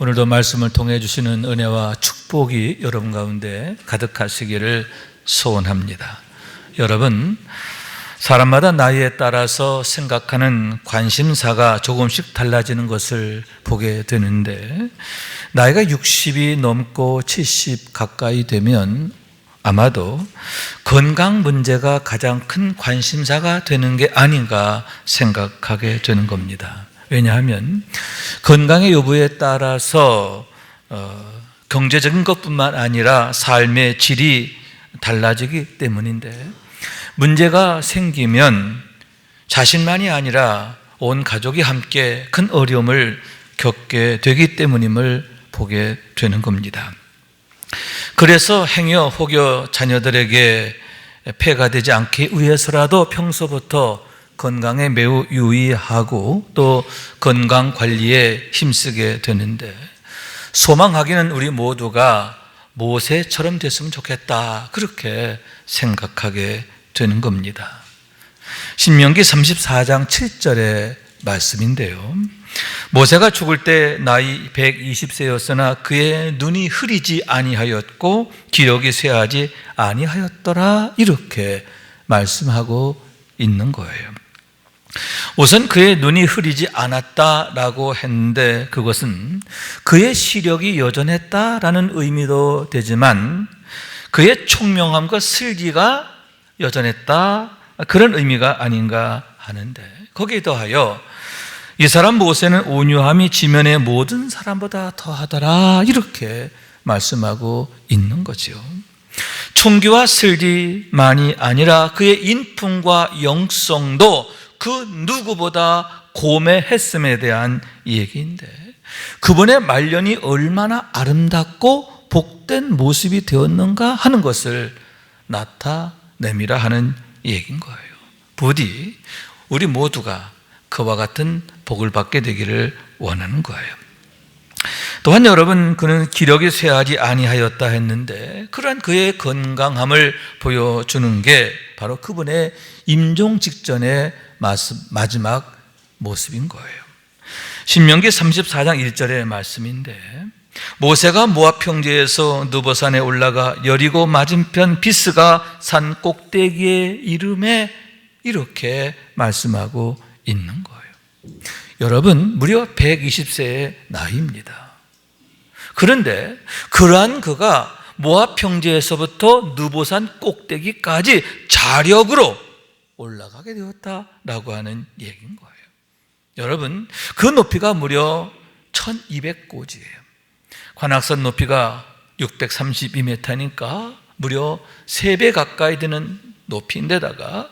오늘도 말씀을 통해 주시는 은혜와 축복이 여러분 가운데 가득하시기를 소원합니다. 여러분, 사람마다 나이에 따라서 생각하는 관심사가 조금씩 달라지는 것을 보게 되는데, 나이가 60이 넘고 70 가까이 되면 아마도 건강 문제가 가장 큰 관심사가 되는 게 아닌가 생각하게 되는 겁니다. 왜냐하면 건강의 여부에 따라서 경제적인 것뿐만 아니라 삶의 질이 달라지기 때문인데, 문제가 생기면 자신만이 아니라 온 가족이 함께 큰 어려움을 겪게 되기 때문임을 보게 되는 겁니다. 그래서 행여 혹여 자녀들에게 폐가 되지 않기 위해서라도 평소부터 건강에 매우 유의하고 또 건강 관리에 힘쓰게 되는데, 소망하기는 우리 모두가 모세처럼 됐으면 좋겠다, 그렇게 생각하게 되는 겁니다. 신명기 34장 7절의 말씀인데요, 모세가 죽을 때 나이 120세였으나 그의 눈이 흐리지 아니하였고 기력이 쇠하지 아니하였더라, 이렇게 말씀하고 있는 거예요. 우선 그의 눈이 흐리지 않았다라고 했는데, 그것은 그의 시력이 여전했다라는 의미도 되지만 그의 총명함과 슬기가 여전했다, 그런 의미가 아닌가 하는데, 거기에 더하여 이 사람 모세는 온유함이 지면의 모든 사람보다 더하더라, 이렇게 말씀하고 있는 거죠. 총기와 슬기만이 아니라 그의 인품과 영성도 그 누구보다 고매했음에 대한 얘기인데, 그분의 말년이 얼마나 아름답고 복된 모습이 되었는가 하는 것을 나타내미라 하는 얘기인 거예요. 부디 우리 모두가 그와 같은 복을 받게 되기를 원하는 거예요. 또한 여러분, 그는 기력이 쇠하지 아니하였다 했는데, 그러한 그의 건강함을 보여주는 게 바로 그분의 임종 직전의 마지막 모습인 거예요. 신명기 34장 1절의 말씀인데, 모세가 모압 평지에서 느보산에 올라가 여리고 맞은편 비스가 산 꼭대기에 이름에, 이렇게 말씀하고 있는 거예요. 여러분, 무려 120세의 나이입니다. 그런데 그러한 그가 모압 평지에서부터 느보산 꼭대기까지 자력으로 올라가게 되었다라고 하는 얘기인 거예요. 여러분, 그 높이가 무려 1200고지예요. 관악산 높이가 632m니까 무려 3배 가까이 되는 높이인데다가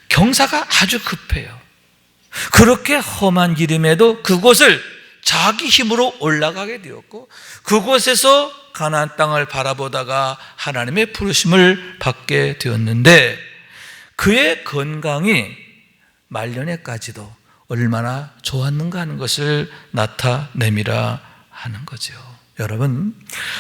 경사가 아주 급해요. 그렇게 험한 길임에도 그곳을 자기 힘으로 올라가게 되었고, 그곳에서 가나안 땅을 바라보다가 하나님의 부르심을 받게 되었는데, 그의 건강이 말년에까지도 얼마나 좋았는가 하는 것을 나타내미라 하는 거죠. 여러분,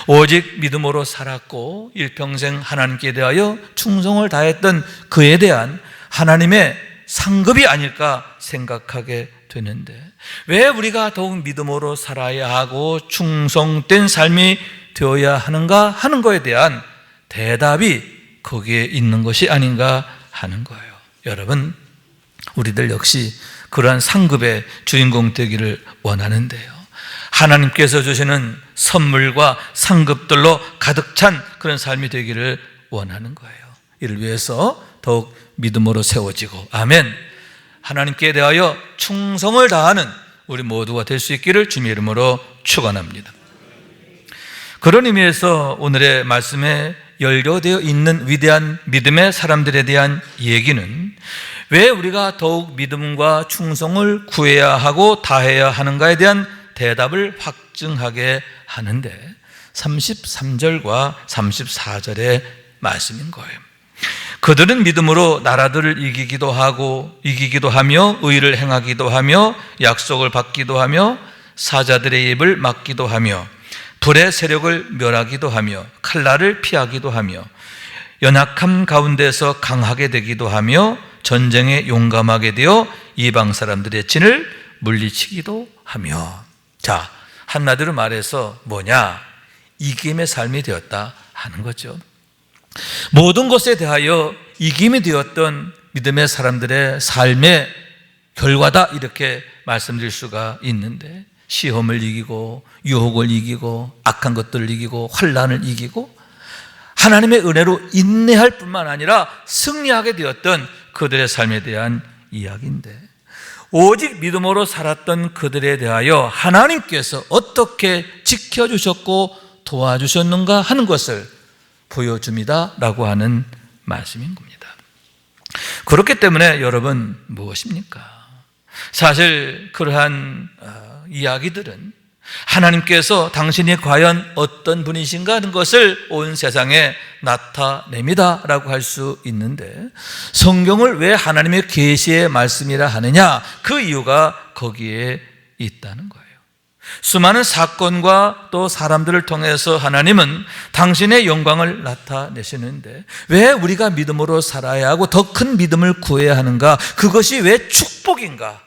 오직 믿음으로 살았고 일평생 하나님께 대하여 충성을 다했던 그에 대한 하나님의 상급이 아닐까 생각하게 되는데, 왜 우리가 더욱 믿음으로 살아야 하고 충성된 삶이 되어야 하는가 하는 것에 대한 대답이 거기에 있는 것이 아닌가 하는 거예요. 여러분, 우리들 역시 그러한 상급의 주인공 되기를 원하는데요, 하나님께서 주시는 선물과 상급들로 가득 찬 그런 삶이 되기를 원하는 거예요. 이를 위해서 더욱 믿음으로 세워지고, 아멘, 하나님께 대하여 충성을 다하는 우리 모두가 될 수 있기를 주님의 이름으로 축원합니다. 그런 의미에서 오늘의 말씀에 연료되어 있는 위대한 믿음의 사람들에 대한 얘기는, 왜 우리가 더욱 믿음과 충성을 구해야 하고 다해야 하는가에 대한 대답을 확증하게 하는데, 33절과 34절의 말씀인 거예요. 그들은 믿음으로 나라들을 이기기도 하며 의를 행하기도 하며 약속을 받기도 하며 사자들의 입을 막기도 하며 불의 세력을 멸하기도 하며 칼날을 피하기도 하며 연약함 가운데서 강하게 되기도 하며 전쟁에 용감하게 되어 이방 사람들의 진을 물리치기도 하며. 자, 한마디로 말해서 뭐냐? 이김의 삶이 되었다 하는 거죠. 모든 것에 대하여 이김이 되었던 믿음의 사람들의 삶의 결과다, 이렇게 말씀드릴 수가 있는데, 시험을 이기고 유혹을 이기고 악한 것들을 이기고 환난을 이기고 하나님의 은혜로 인내할 뿐만 아니라 승리하게 되었던 그들의 삶에 대한 이야기인데, 오직 믿음으로 살았던 그들에 대하여 하나님께서 어떻게 지켜주셨고 도와주셨는가 하는 것을 보여줍니다 라고 하는 말씀인 겁니다. 그렇기 때문에 여러분, 무엇입니까? 사실 그러한 이야기들은 하나님께서 당신이 과연 어떤 분이신가 하는 것을 온 세상에 나타냅니다 라고 할 수 있는데, 성경을 왜 하나님의 계시의 말씀이라 하느냐? 그 이유가 거기에 있다는 거예요. 수많은 사건과 또 사람들을 통해서 하나님은 당신의 영광을 나타내시는데, 왜 우리가 믿음으로 살아야 하고 더 큰 믿음을 구해야 하는가? 그것이 왜 축복인가?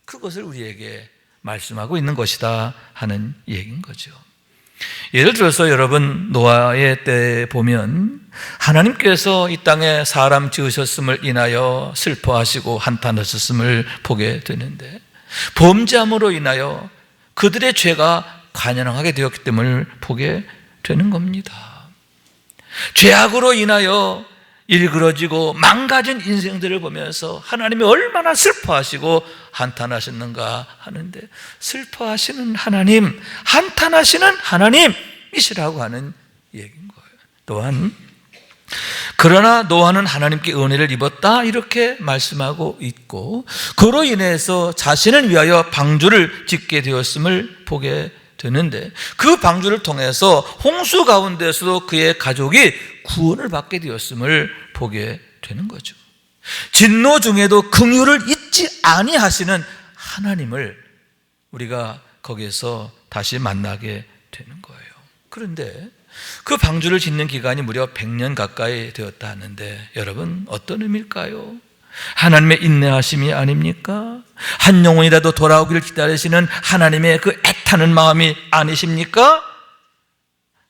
그것을 우리에게 말씀하고 있는 것이다 하는 얘기인 거죠. 예를 들어서 여러분, 노아의 때에 보면 하나님께서 이 땅에 사람 지으셨음을 인하여 슬퍼하시고 한탄하셨음을 보게 되는데, 범죄함으로 인하여 그들의 죄가 관연하게 되었기 때문에 보게 되는 겁니다. 죄악으로 인하여 일그러지고 망가진 인생들을 보면서 하나님이 얼마나 슬퍼하시고 한탄하셨는가 하는데, 슬퍼하시는 하나님, 한탄하시는 하나님이시라고 하는 얘기인 거예요. 또한 그러나 노아는 하나님께 은혜를 입었다 이렇게 말씀하고 있고, 그로 인해서 자신을 위하여 방주를 짓게 되었음을 보게 되는데, 그 방주를 통해서 홍수 가운데서도 그의 가족이 구원을 받게 되었음을 보게 되는 거죠. 진노 중에도 긍휼을 잊지 아니하시는 하나님을 우리가 거기에서 다시 만나게 되는 거예요. 그런데 그 방주를 짓는 기간이 무려 100년 가까이 되었다 하는데, 여러분, 어떤 의미일까요? 하나님의 인내하심이 아닙니까? 한 영혼이라도 돌아오기를 기다리시는 하나님의 그 애타는 마음이 아니십니까?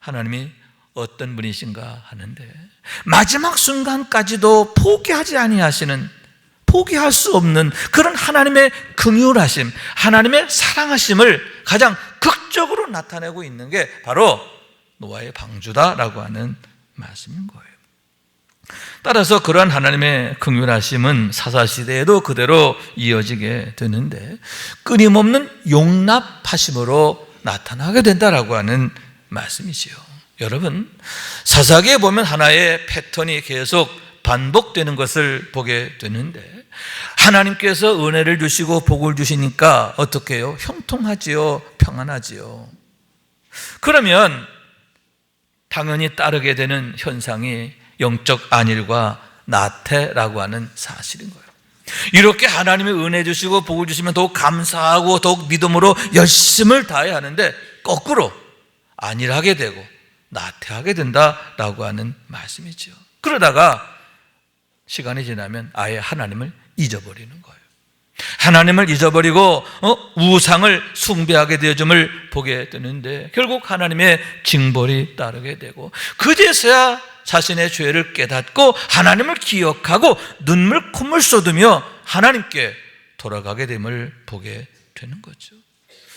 하나님이 어떤 분이신가 하는데, 마지막 순간까지도 포기하지 아니하시는, 포기할 수 없는 그런 하나님의 긍휼하심, 하나님의 사랑하심을 가장 극적으로 나타내고 있는 게 바로 노아의 방주다라고 하는 말씀인 거예요. 따라서 그러한 하나님의 긍휼하심은 사사시대에도 그대로 이어지게 되는데, 끊임없는 용납하심으로 나타나게 된다라고 하는 말씀이지요. 여러분, 사사기에 보면 하나의 패턴이 계속 반복되는 것을 보게 되는데, 하나님께서 은혜를 주시고 복을 주시니까 어떻게 해요? 형통하지요, 평안하지요. 그러면 당연히 따르게 되는 현상이 영적 안일과 나태라고 하는 사실인 거예요. 이렇게 하나님의 은혜 주시고 복을 주시면 더욱 감사하고 더욱 믿음으로 열심을 다해야 하는데, 거꾸로 안일하게 되고 나태하게 된다라고 하는 말씀이죠. 그러다가 시간이 지나면 아예 하나님을 잊어버리는 거예요. 하나님을 잊어버리고 우상을 숭배하게 되어짐을 보게 되는데, 결국 하나님의 징벌이 따르게 되고, 그제서야 자신의 죄를 깨닫고 하나님을 기억하고 눈물 콧물 쏟으며 하나님께 돌아가게 됨을 보게 되는 거죠.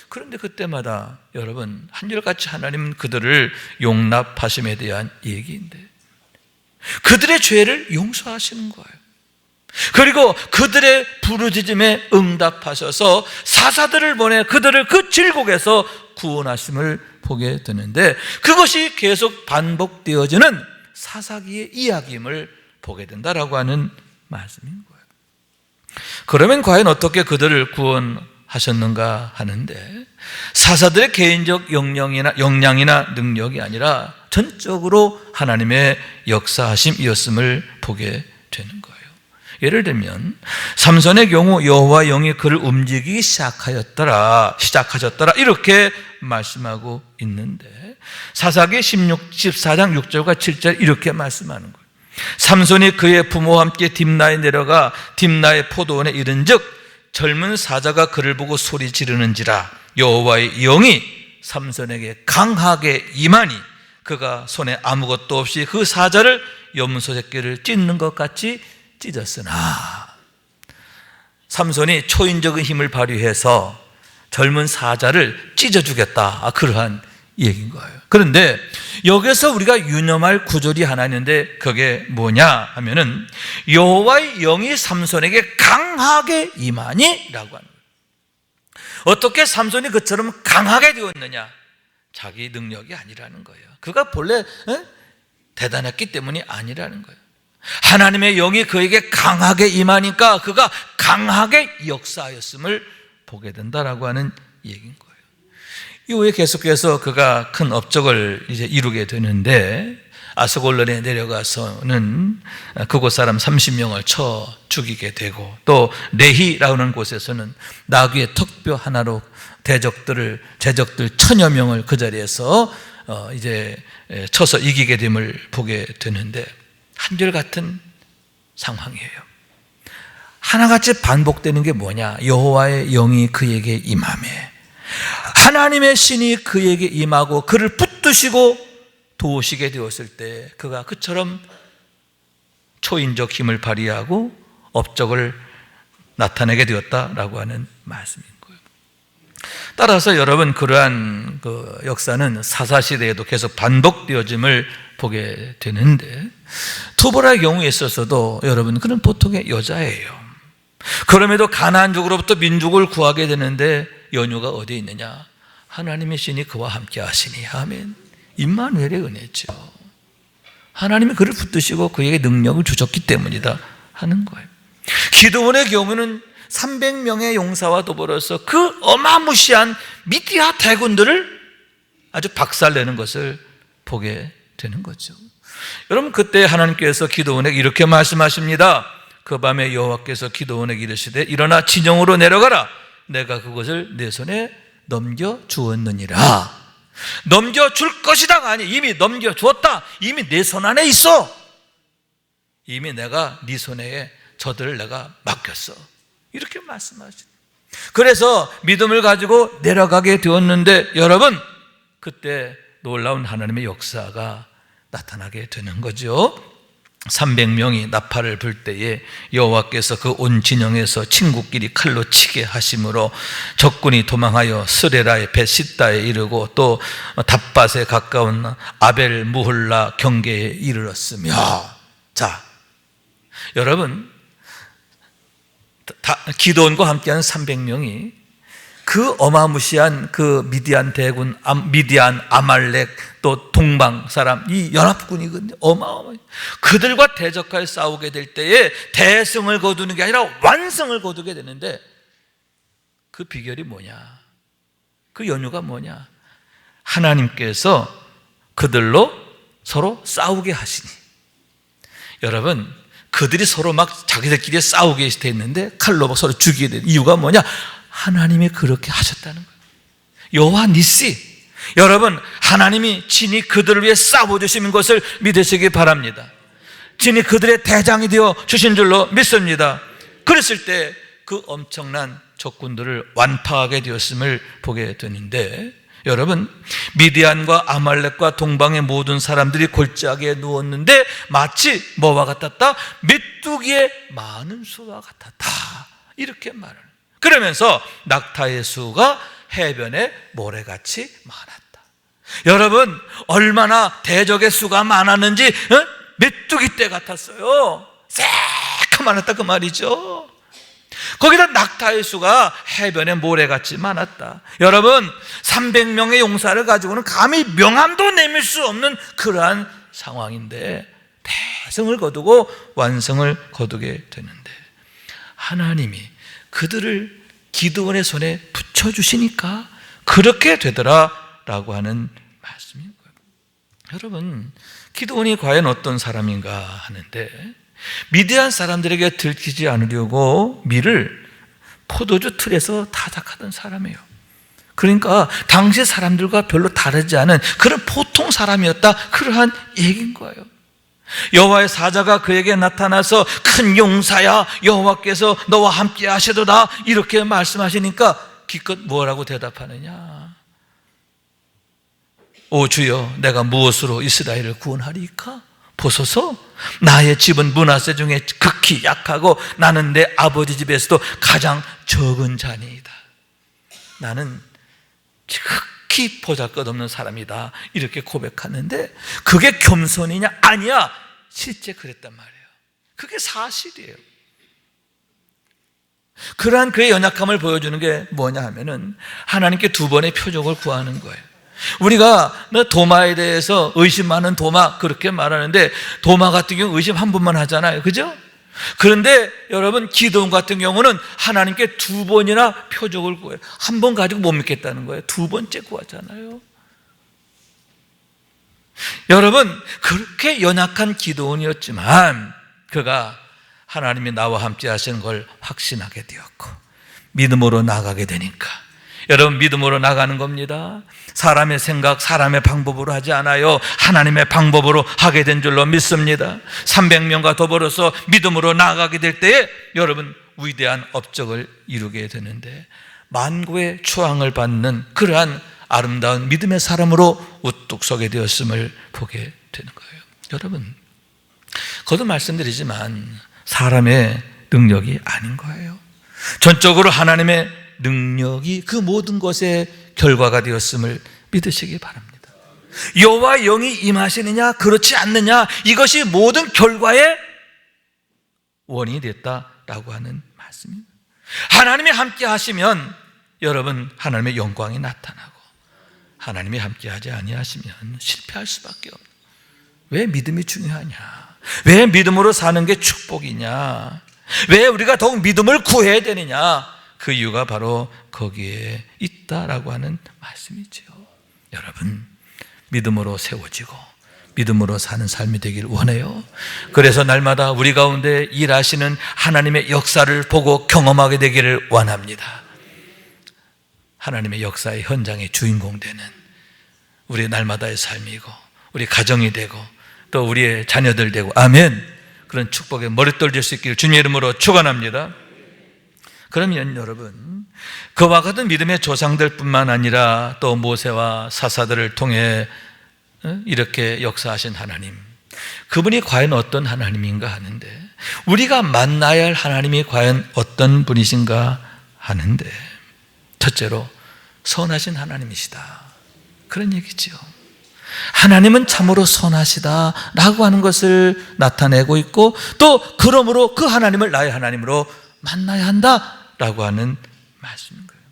그런데 그때마다 여러분, 한결같이 하나님은 그들을 용납하심에 대한 얘기인데, 그들의 죄를 용서하시는 거예요. 그리고 그들의 부르짖음에 응답하셔서 사사들을 보내 그들을 그 질곡에서 구원하심을 보게 되는데, 그것이 계속 반복되어지는 사사기의 이야기임을 보게 된다라고 하는 말씀인 거예요. 그러면 과연 어떻게 그들을 구원하셨는가 하는데, 사사들의 개인적 역량이나 능력이 아니라 전적으로 하나님의 역사하심이었음을 보게 되는 거예요. 예를 들면 삼손의 경우 여호와 영이 그를 움직이기 시작하셨더라 이렇게 말씀하고 있는데, 사사기 14장 6절과 7절 이렇게 말씀하는 거예요. 삼손이 그의 부모와 함께 딥나에 내려가 딥나의 포도원에 이른즉 젊은 사자가 그를 보고 소리 지르는지라 여호와의 영이 삼손에게 강하게 임하니 그가 손에 아무것도 없이 그 사자를 염소 새끼를 찢는 것 같이 찢었으나, 삼손이 초인적인 힘을 발휘해서 젊은 사자를 찢어주겠다, 그러한 얘기인 거예요. 그런데 여기서 우리가 유념할 구절이 하나 있는데 그게 뭐냐 하면은 여호와의 영이 삼손에게 강하게 임하니 라고 합니다. 어떻게 삼손이 그처럼 강하게 되었느냐? 자기 능력이 아니라는 거예요. 그가 본래 대단했기 때문이 아니라는 거예요. 하나님의 영이 그에게 강하게 임하니까 그가 강하게 역사하였음을 보게 된다라고 하는 얘기인 거예요. 이후에 계속해서 그가 큰 업적을 이제 이루게 되는데, 아스골론에 내려가서는 그곳 사람 30명을 쳐 죽이게 되고, 또 레히라는 곳에서는 나귀의 턱뼈 하나로 제적들 1000여 명을 그 자리에서 이제 쳐서 이기게 됨을 보게 되는데, 한결같은 상황이에요. 하나같이 반복되는 게 뭐냐? 여호와의 영이 그에게 임하매 하나님의 신이 그에게 임하고 그를 붙드시고 도우시게 되었을 때 그가 그처럼 초인적 힘을 발휘하고 업적을 나타내게 되었다라고 하는 말씀인 거예요. 따라서 여러분, 그러한 그 역사는 사사시대에도 계속 반복되어짐을 보게 되는데, 두보라의 경우에 있어서도 여러분, 그는 보통의 여자예요. 그럼에도 가나안족으로부터 민족을 구하게 되는데 연유가 어디에 있느냐? 하나님의 신이 그와 함께 하시니. 아멘. 임마누엘의 은혜죠. 하나님이 그를 붙드시고 그에게 능력을 주셨기 때문이다 하는 거예요. 기드온의 경우는 300명의 용사와 더불어서 그 어마무시한 미디아 대군들을 아주 박살내는 것을 보게 되는 거죠. 여러분, 그때 하나님께서 기드온에게 이렇게 말씀하십니다. 그 밤에 여호와께서 기드온에게 이르시되 일어나 진영으로 내려가라. 내가 그것을 내 손에 넘겨주었느니라. 넘겨줄 것이다가 아니, 이미 넘겨주었다. 이미 내 손 안에 있어. 이미 내가 네 손에 저들을 내가 맡겼어. 이렇게 말씀하시죠. 그래서 믿음을 가지고 내려가게 되었는데, 여러분, 그때 놀라운 하나님의 역사가 나타나게 되는 거죠. 300명이 나팔을 불 때에 여호와께서 그 온 진영에서 친구끼리 칼로 치게 하심으로 적군이 도망하여 스레라의 벳시다에 이르고 또 답밭에 가까운 아벨 무홀라 경계에 이르렀으며, 자, 여러분, 기드온과 함께한 300명이 그 어마무시한 그 미디안 대군, 미디안, 아말렉, 또 동방 사람, 이 연합군이거든요. 어마어마해요. 그들과 대적하여 싸우게 될 때에 대승을 거두는 게 아니라 완승을 거두게 되는데, 그 비결이 뭐냐? 그 연유가 뭐냐? 하나님께서 그들로 서로 싸우게 하시니. 여러분, 그들이 서로 막 자기들끼리 싸우게 됐는데 칼로 막 서로 죽이게 된 이유가 뭐냐? 하나님이 그렇게 하셨다는 거예요. 여호와 니시. 여러분, 하나님이 친히 그들을 위해 싸워주시는 것을 믿으시기 바랍니다. 친히 그들의 대장이 되어 주신 줄로 믿습니다. 그랬을 때 그 엄청난 적군들을 완파하게 되었음을 보게 되는데, 여러분, 미디안과 아말렉과 동방의 모든 사람들이 골짜기에 누웠는데 마치 뭐와 같았다? 메뚜기의 많은 수와 같았다. 이렇게 말을. 그러면서 낙타의 수가 해변에 모래같이 많았다. 여러분, 얼마나 대적의 수가 많았는지 메뚜기 떼 같았어요. 새카만했다 그 말이죠. 거기다 낙타의 수가 해변에 모래같이 많았다. 여러분, 300명의 용사를 가지고는 감히 명함도 내밀 수 없는 그러한 상황인데 대승을 거두고 완성을 거두게 되는데, 하나님이 그들을 기드온의 손에 붙여주시니까 그렇게 되더라라고 하는 말씀인 거예요. 여러분, 기드온이 과연 어떤 사람인가 하는데, 미디안 사람들에게 들키지 않으려고 밀을 포도주 틀에서 타작하던 사람이에요. 그러니까 당시 사람들과 별로 다르지 않은 그런 보통 사람이었다, 그러한 얘기인 거예요. 여호와의 사자가 그에게 나타나서 큰 용사야, 여호와께서 너와 함께 하시도다, 이렇게 말씀하시니까 기껏 뭐라고 대답하느냐? 오 주여, 내가 무엇으로 이스라엘을 구원하리이까? 보소서, 나의 집은 므낫세 중에 극히 약하고 나는 내 아버지 집에서도 가장 적은 자니이다. 나는 극히 보잘것없는 사람이다, 이렇게 고백하는데 그게 겸손이냐? 아니야. 실제 그랬단 말이에요. 그게 사실이에요. 그러한 그의 연약함을 보여주는 게 뭐냐 하면은 하나님께 두 번의 표적을 구하는 거예요. 우리가 도마에 대해서 의심 많은 도마 그렇게 말하는데, 도마 같은 경우 의심 한 번만 하잖아요, 그죠? 그런데 여러분, 기도원 같은 경우는 하나님께 두 번이나 표적을 구해요. 한 번 가지고 못 믿겠다는 거예요. 두 번째 구하잖아요. 여러분, 그렇게 연약한 기도원이었지만 그가 하나님이 나와 함께 하시는 걸 확신하게 되었고 믿음으로 나가게 되니까, 여러분, 믿음으로 나가는 겁니다. 사람의 생각, 사람의 방법으로 하지 않아요. 하나님의 방법으로 하게 된 줄로 믿습니다. 300명과 더불어서 믿음으로 나가게 될 때에 여러분, 위대한 업적을 이루게 되는데, 만국의 초항을 받는 그러한 아름다운 믿음의 사람으로 우뚝 서게 되었음을 보게 되는 거예요. 여러분, 거듭 말씀드리지만 사람의 능력이 아닌 거예요. 전적으로 하나님의 능력이 그 모든 것의 결과가 되었음을 믿으시기 바랍니다. 여호와 영이 임하시느냐 그렇지 않느냐, 이것이 모든 결과의 원인이 됐다라고 하는 말씀입니다. 하나님이 함께 하시면 여러분, 하나님의 영광이 나타나고, 하나님이 함께 하지 아니하시면 실패할 수밖에 없는. 왜 믿음이 중요하냐? 왜 믿음으로 사는 게 축복이냐? 왜 우리가 더욱 믿음을 구해야 되느냐? 그 이유가 바로 거기에 있다라고 하는 말씀이죠. 여러분, 믿음으로 세워지고 믿음으로 사는 삶이 되길 원해요. 그래서 날마다 우리 가운데 일하시는 하나님의 역사를 보고 경험하게 되기를 원합니다. 하나님의 역사의 현장의 주인공 되는 우리 날마다의 삶이고, 우리 가정이 되고, 또 우리의 자녀들 되고, 아멘, 그런 축복의 머릿돌 될 수 있기를 주님의 이름으로 축원합니다. 그러면 여러분, 그와 같은 믿음의 조상들 뿐만 아니라 또 모세와 사사들을 통해 이렇게 역사하신 하나님, 그분이 과연 어떤 하나님인가 하는데, 우리가 만나야 할 하나님이 과연 어떤 분이신가 하는데, 첫째로 선하신 하나님이시다, 그런 얘기죠. 하나님은 참으로 선하시다라고 하는 것을 나타내고 있고, 또 그러므로 그 하나님을 나의 하나님으로 만나야 한다라고 하는 말씀인 거예요.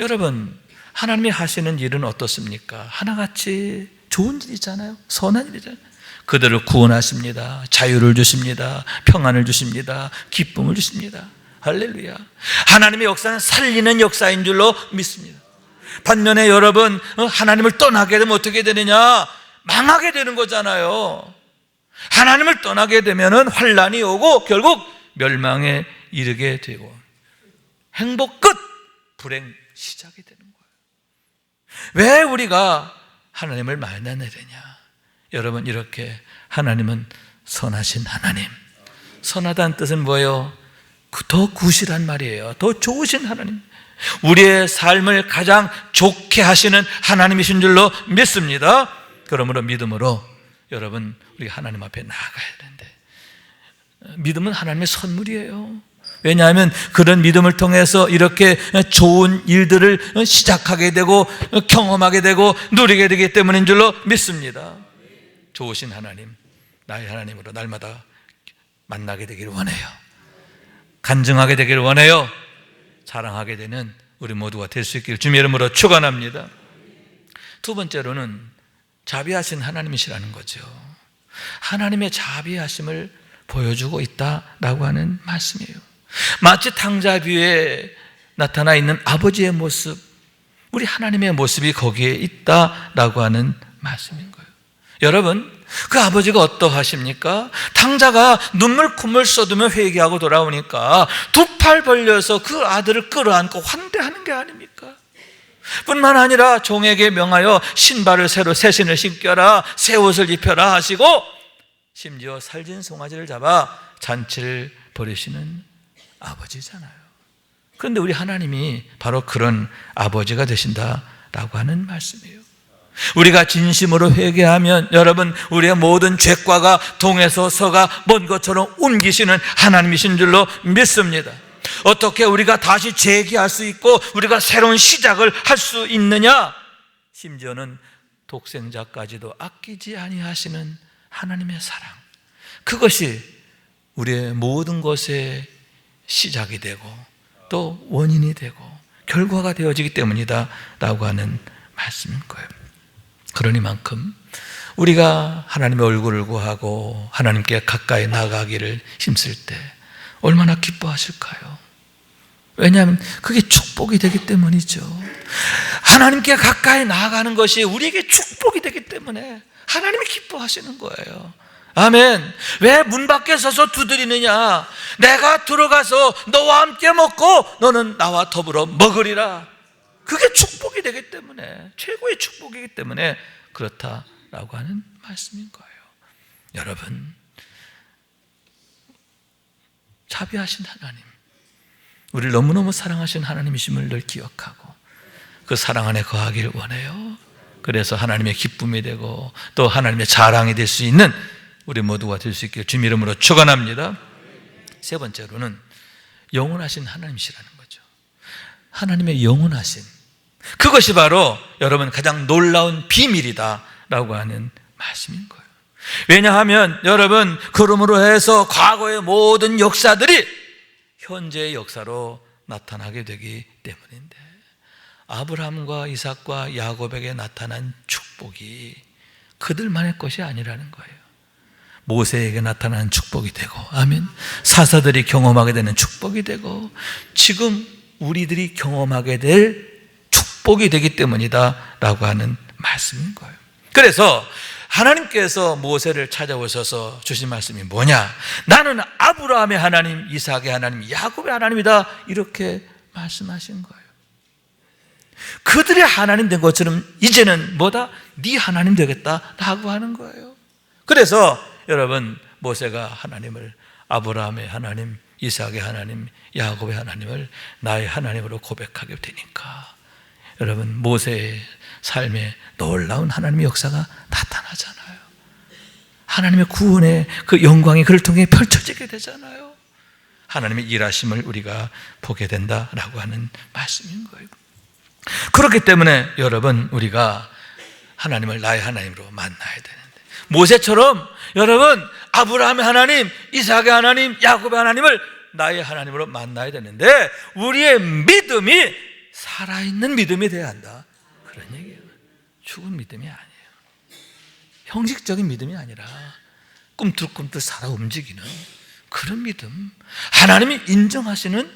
여러분, 하나님이 하시는 일은 어떻습니까? 하나같이 좋은 일이잖아요. 선한 일이잖아요. 그들을 구원하십니다. 자유를 주십니다. 평안을 주십니다. 기쁨을 주십니다. 할렐루야. 하나님의 역사는 살리는 역사인 줄로 믿습니다. 반면에 여러분, 하나님을 떠나게 되면 어떻게 되느냐? 망하게 되는 거잖아요. 하나님을 떠나게 되면 환난이 오고 결국 멸망에 이르게 되고 행복 끝, 불행 시작이 되는 거예요. 왜 우리가 하나님을 만나야 되냐? 여러분, 이렇게 하나님은 선하신 하나님. 선하다는 뜻은 뭐예요? 더 굿이란 말이에요. 더 좋으신 하나님, 우리의 삶을 가장 좋게 하시는 하나님이신 줄로 믿습니다. 그러므로 믿음으로 여러분, 우리 하나님 앞에 나아가야 되는데, 믿음은 하나님의 선물이에요. 왜냐하면 그런 믿음을 통해서 이렇게 좋은 일들을 시작하게 되고 경험하게 되고 누리게 되기 때문인 줄로 믿습니다. 좋으신 하나님, 나의 하나님으로 날마다 만나게 되기를 원해요. 간증하게 되기를 원해요. 사랑하게 되는 우리 모두가 될 수 있기를 주님의 이름으로 축원합니다. 두 번째로는 자비하신 하나님이시라는 거죠. 하나님의 자비하심을 보여주고 있다라고 하는 말씀이에요. 마치 탕자 위에 나타나 있는 아버지의 모습, 우리 하나님의 모습이 거기에 있다라고 하는 말씀인 거예요. 여러분, 그 아버지가 어떠하십니까? 탕자가 눈물 콧물 쏟으며 회개하고 돌아오니까 두 팔 벌려서 그 아들을 끌어안고 환대하는 게 아닙니까? 뿐만 아니라 종에게 명하여 신발을 새로 새 신을 신겨라, 새 옷을 입혀라 하시고, 심지어 살진 송아지를 잡아 잔치를 벌이시는 아버지잖아요. 그런데 우리 하나님이 바로 그런 아버지가 되신다라고 하는 말씀이에요. 우리가 진심으로 회개하면 여러분, 우리의 모든 죄과가 동에서 서가 먼 것처럼 옮기시는 하나님이신 줄로 믿습니다. 어떻게 우리가 다시 재기할 수 있고 우리가 새로운 시작을 할 수 있느냐? 심지어는 독생자까지도 아끼지 아니하시는 하나님의 사랑, 그것이 우리의 모든 것의 시작이 되고 또 원인이 되고 결과가 되어지기 때문이다 라고 하는 말씀인 거예요. 그러니만큼 우리가 하나님의 얼굴을 구하고 하나님께 가까이 나가기를 힘쓸 때 얼마나 기뻐하실까요? 왜냐하면 그게 축복이 되기 때문이죠. 하나님께 가까이 나아가는 것이 우리에게 축복이 되기 때문에 하나님이 기뻐하시는 거예요. 아멘. 왜 문 밖에 서서 두드리느냐? 내가 들어가서 너와 함께 먹고 너는 나와 더불어 먹으리라. 그게 축복이 되기 때문에, 최고의 축복이기 때문에 그렇다라고 하는 말씀인 거예요. 여러분, 자비하신 하나님, 우리를 너무너무 사랑하신 하나님이심을 늘 기억하고 그 사랑 안에 거하길 원해요. 그래서 하나님의 기쁨이 되고 또 하나님의 자랑이 될 수 있는 우리 모두가 될 수 있게 주님 이름으로 축원합니다. 세 번째로는 영원하신 하나님이시라는 거죠. 하나님의 영원하신, 그것이 바로 여러분 가장 놀라운 비밀이다 라고 하는 말씀인 거예요. 왜냐하면 여러분, 그러므로 해서 과거의 모든 역사들이 현재의 역사로 나타나게 되기 때문인데, 아브라함과 이삭과 야곱에게 나타난 축복이 그들만의 것이 아니라는 거예요. 모세에게 나타난 축복이 되고, 아멘, 사사들이 경험하게 되는 축복이 되고 지금 우리들이 경험하게 될 축복이 되기 때문이다 라고 하는 말씀인 거예요. 그래서 하나님께서 모세를 찾아오셔서 주신 말씀이 뭐냐? 나는 아브라함의 하나님, 이삭의 하나님, 야곱의 하나님이다, 이렇게 말씀하신 거예요. 그들의 하나님 된 것처럼 이제는 뭐다? 네 하나님 되겠다라고 하는 거예요. 그래서 여러분, 모세가 하나님을, 아브라함의 하나님, 이삭의 하나님, 야곱의 하나님을 나의 하나님으로 고백하게 되니까 여러분, 모세의 삶에 놀라운 하나님의 역사가 나타나잖아요. 하나님의 구원의 그 영광이 그를 통해 펼쳐지게 되잖아요. 하나님의 일하심을 우리가 보게 된다라고 하는 말씀인 거예요. 그렇기 때문에 여러분, 우리가 하나님을 나의 하나님으로 만나야 되는데, 모세처럼 여러분 아브라함의 하나님, 이삭의 하나님, 야곱의 하나님을 나의 하나님으로 만나야 되는데, 우리의 믿음이 살아있는 믿음이 돼야 한다, 그런 얘기예요. 죽은 믿음이 아니에요. 형식적인 믿음이 아니라 꿈틀꿈틀 살아 움직이는 그런 믿음, 하나님이 인정하시는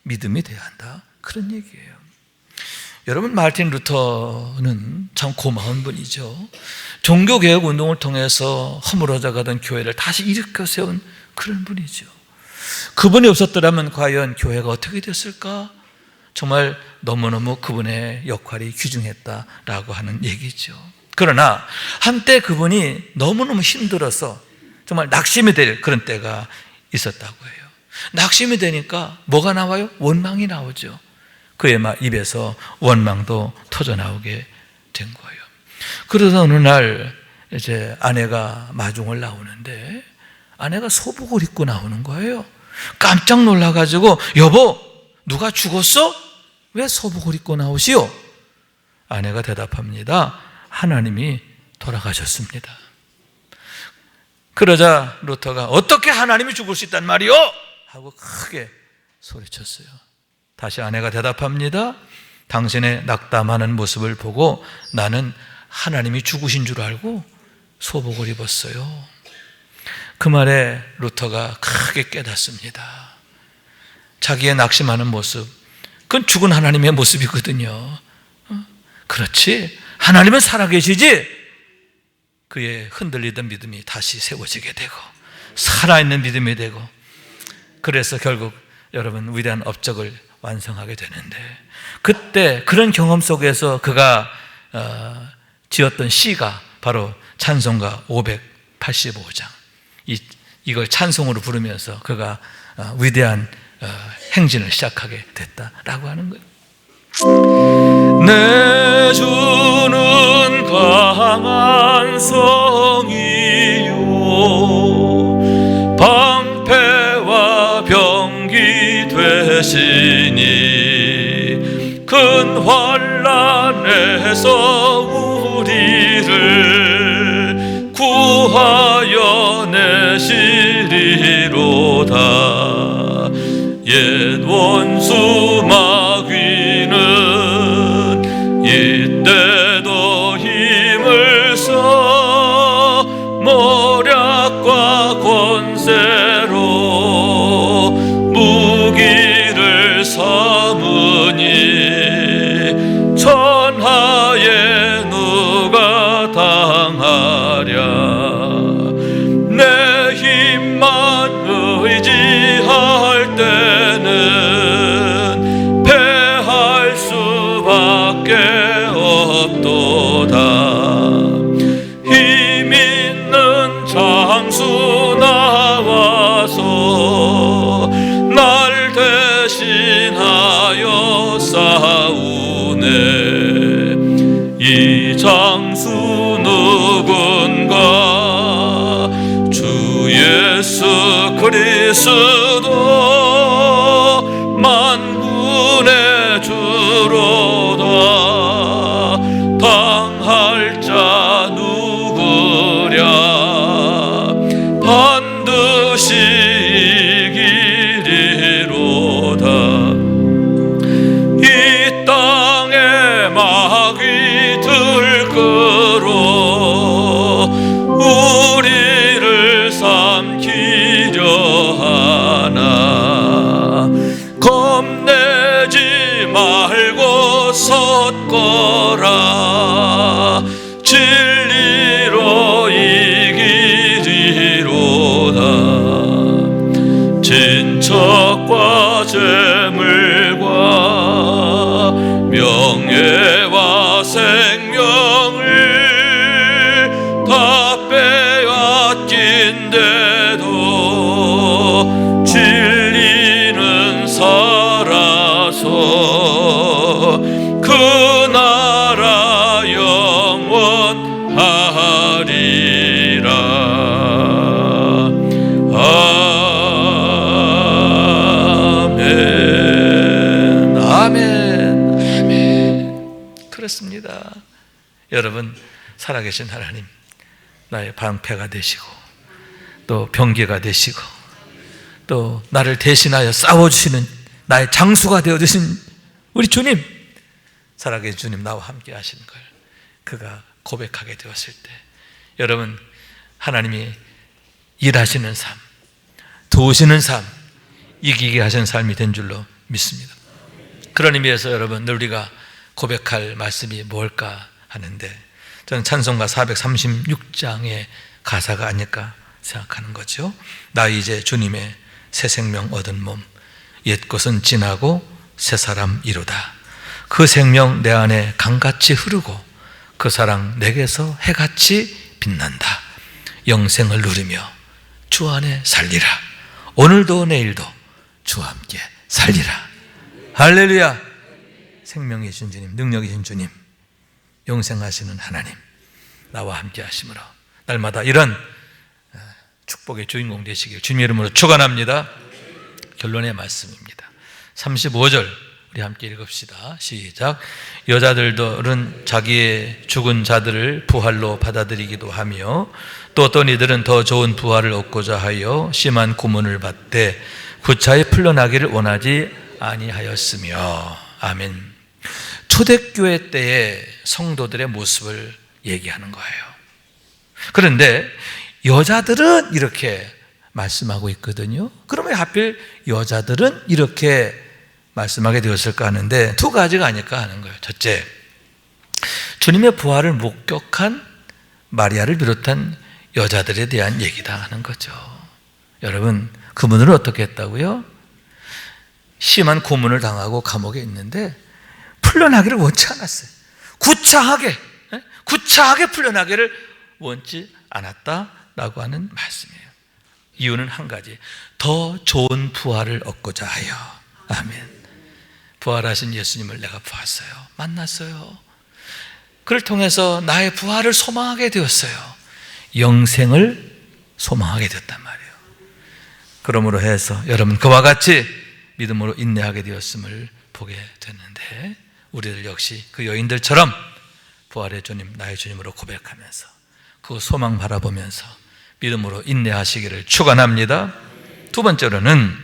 믿음이 돼야 한다, 그런 얘기예요. 여러분, 마르틴 루터는 참 고마운 분이죠. 종교개혁 운동을 통해서 허물어져 가던 교회를 다시 일으켜 세운 그런 분이죠. 그분이 없었더라면 과연 교회가 어떻게 됐을까? 정말 너무너무 그분의 역할이 귀중했다라고 하는 얘기죠. 그러나 한때 그분이 너무너무 힘들어서 정말 낙심이 될 그런 때가 있었다고 해요. 낙심이 되니까 뭐가 나와요? 원망이 나오죠. 그의 입에서 원망도 터져나오게 된 거예요. 그러다 어느 날 이제 아내가 마중을 나오는데 아내가 소복을 입고 나오는 거예요. 깜짝 놀라가지고, 여보, 누가 죽었어? 왜 소복을 입고 나오시오? 아내가 대답합니다. 하나님이 돌아가셨습니다. 그러자 루터가, 어떻게 하나님이 죽을 수 있단 말이오? 하고 크게 소리쳤어요. 다시 아내가 대답합니다. 당신의 낙담하는 모습을 보고 나는 하나님이 죽으신 줄 알고 소복을 입었어요. 그 말에 루터가 크게 깨닫습니다. 자기의 낙심하는 모습, 그건 죽은 하나님의 모습이거든요. 그렇지, 하나님은 살아계시지. 그의 흔들리던 믿음이 다시 세워지게 되고 살아있는 믿음이 되고, 그래서 결국 여러분 위대한 업적을 완성하게 되는데, 그때 그런 경험 속에서 그가 지었던 시가 바로 찬송가 585장, 이걸 찬송으로 부르면서 그가 위대한 행진을 시작하게 됐다라고 하는 거예요. 내 주는 이기리로다. 옛 원수 마귀는 이때도 힘을 써 모략과 권세로 무기를 삼으니 천하에 누가 당하랴. 내 힘만 의지할 때는 패할 수밖에 없도다. 힘 있는 장수 나와서 날 대신하여 싸우네. 이 장수 누군가? 주 예수 그리스도 만군의 주로다. 당할 자 누구랴? 반드시 이기리로다. 이 땅에 마귀 들끓어 우리를 삼키려 하나. 겁내지 말고 섰거라. 진리로 이기리로다. 친척과 재물과 명예와 생명을 다 빼앗긴데도 진리는 살아서 그 나라 영원하리라. 아멘. 아멘. 아멘. 그렇습니다. 여러분, 살아계신 하나님, 나의 방패가 되시고 또 병기가 되시고 또 나를 대신하여 싸워주시는 나의 장수가 되어주신 우리 주님, 살아계신 주님, 나와 함께 하시는 걸 그가 고백하게 되었을 때, 여러분, 하나님이 일하시는 삶, 도우시는 삶, 이기게 하시는 삶이 된 줄로 믿습니다. 그런 의미에서 여러분, 늘 우리가 고백할 말씀이 뭘까 하는데, 저는 찬송가 436장의 가사가 아닐까 생각하는 거죠. 나 이제 주님의 새 생명 얻은 몸, 옛 것은 지나고 새 사람 이루다. 그 생명 내 안에 강같이 흐르고 그 사랑 내게서 해같이 빛난다. 영생을 누리며 주 안에 살리라. 오늘도 내일도 주와 함께 살리라. 할렐루야. 생명이신 주님, 능력이신 주님, 영생하시는 하나님, 나와 함께 하심으로 날마다 이런 축복의 주인공 되시길 주님의 이름으로 축원합니다. 결론의 말씀입니다. 35절 우리 함께 읽읍시다. 시작. 여자들은 자기의 죽은 자들을 부활로 받아들이기도 하며 또 어떤 이들은 더 좋은 부활을 얻고자 하여 심한 고문을 받되 구차히 풀려나기를 원하지 아니하였으며. 아멘. 초대교회 때의 성도들의 모습을 얘기하는 거예요. 그런데 여자들은 이렇게 말씀하고 있거든요. 그러면 하필 여자들은 이렇게 말씀하게 되었을까 하는데, 두 가지가 아닐까 하는 거예요. 첫째, 주님의 부활을 목격한 마리아를 비롯한 여자들에 대한 얘기다 하는 거죠. 여러분, 그분들은 어떻게 했다고요? 심한 고문을 당하고 감옥에 있는데 풀려나기를 원치 않았어요. 구차하게 풀려나기를 원치 않았다라고 하는 말씀이에요. 이유는 한 가지, 더 좋은 부활을 얻고자 하여. 아멘. 부활하신 예수님을 내가 보았어요. 만났어요. 그를 통해서 나의 부활을 소망하게 되었어요. 영생을 소망하게 됐단 말이에요. 그러므로 해서 여러분, 그와 같이 믿음으로 인내하게 되었음을 보게 됐는데, 우리들 역시 그 여인들처럼 부활의 주님, 나의 주님으로 고백하면서 그 소망 바라보면서 믿음으로 인내하시기를 축원합니다. 두 번째로는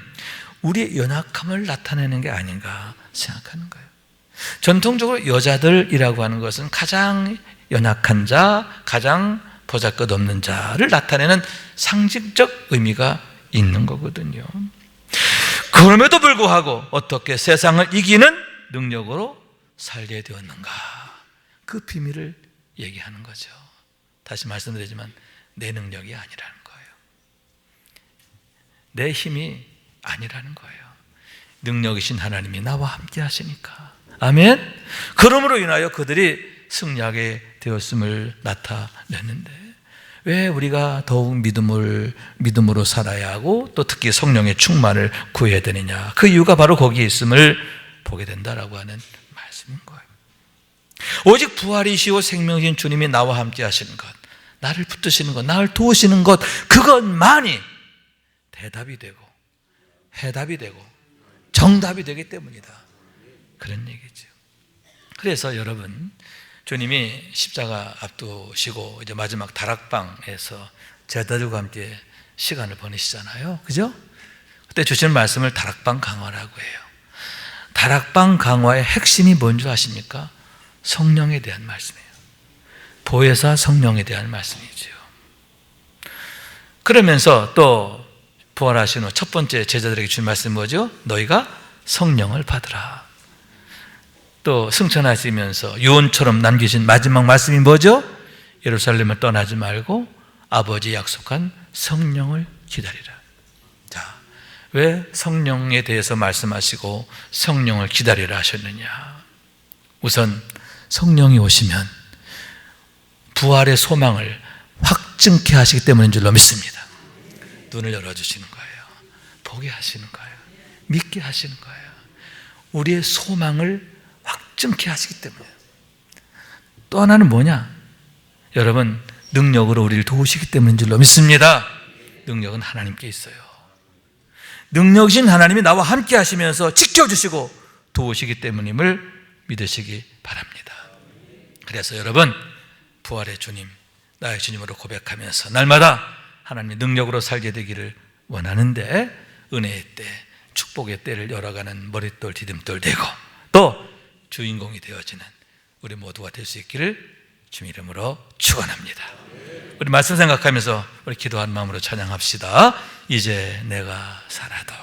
우리의 연약함을 나타내는 게 아닌가 생각하는 거예요. 전통적으로 여자들이라고 하는 것은 가장 연약한 자, 가장 보잘것없는 자를 나타내는 상징적 의미가 있는 거거든요. 그럼에도 불구하고 어떻게 세상을 이기는 능력으로 살게 되었는가, 그 비밀을 얘기하는 거죠. 다시 말씀드리지만 내 능력이 아니라는 거예요. 내 힘이 아니라는 거예요. 능력이신 하나님이 나와 함께 하시니까. 아멘. 그러므로 인하여 그들이 승리하게 되었음을 나타냈는데, 왜 우리가 더욱 믿음으로 살아야 하고 또 특히 성령의 충만을 구해야 되느냐, 그 이유가 바로 거기에 있음을 보게 된다라고 하는 말씀인 거예요. 오직 부활이시오 생명이신 주님이 나와 함께 하시는 것, 나를 붙드시는 것, 나를 도우시는 것, 그것만이 대답이 되고 해답이 되고 정답이 되기 때문이다, 그런 얘기죠. 그래서 여러분, 주님이 십자가 앞두시고 이제 마지막 다락방에서 제자들과 함께 시간을 보내시잖아요, 그죠? 그때 주시는 말씀을 다락방 강화라고 해요. 다락방 강화의 핵심이 뭔지 아십니까? 성령에 대한 말씀이에요. 보혜사 성령에 대한 말씀이죠. 그러면서 또 부활하신 후 첫 번째 제자들에게 주신 말씀이 뭐죠? 너희가 성령을 받으라. 또 승천하시면서 유언처럼 남기신 마지막 말씀이 뭐죠? 예루살렘을 떠나지 말고 아버지 약속한 성령을 기다리라. 자, 왜 성령에 대해서 말씀하시고 성령을 기다리라 하셨느냐? 우선 성령이 오시면 부활의 소망을 확증케 하시기 때문인 줄로 믿습니다. 눈을 열어주시는 거예요. 보게 하시는 거예요. 믿게 하시는 거예요. 우리의 소망을 확증케 하시기 때문에. 또 하나는 뭐냐? 여러분, 능력으로 우리를 도우시기 때문인 줄로 믿습니다. 능력은 하나님께 있어요. 능력이신 하나님이 나와 함께 하시면서 지켜주시고 도우시기 때문임을 믿으시기 바랍니다. 그래서 여러분, 부활의 주님, 나의 주님으로 고백하면서 날마다 하나님의 능력으로 살게 되기를 원하는데, 은혜의 때, 축복의 때를 열어가는 머릿돌 디딤돌 되고 또 주인공이 되어지는 우리 모두가 될 수 있기를 주님 이름으로 축원합니다. 우리 말씀 생각하면서 우리 기도하는 마음으로 찬양합시다. 이제 내가 살아도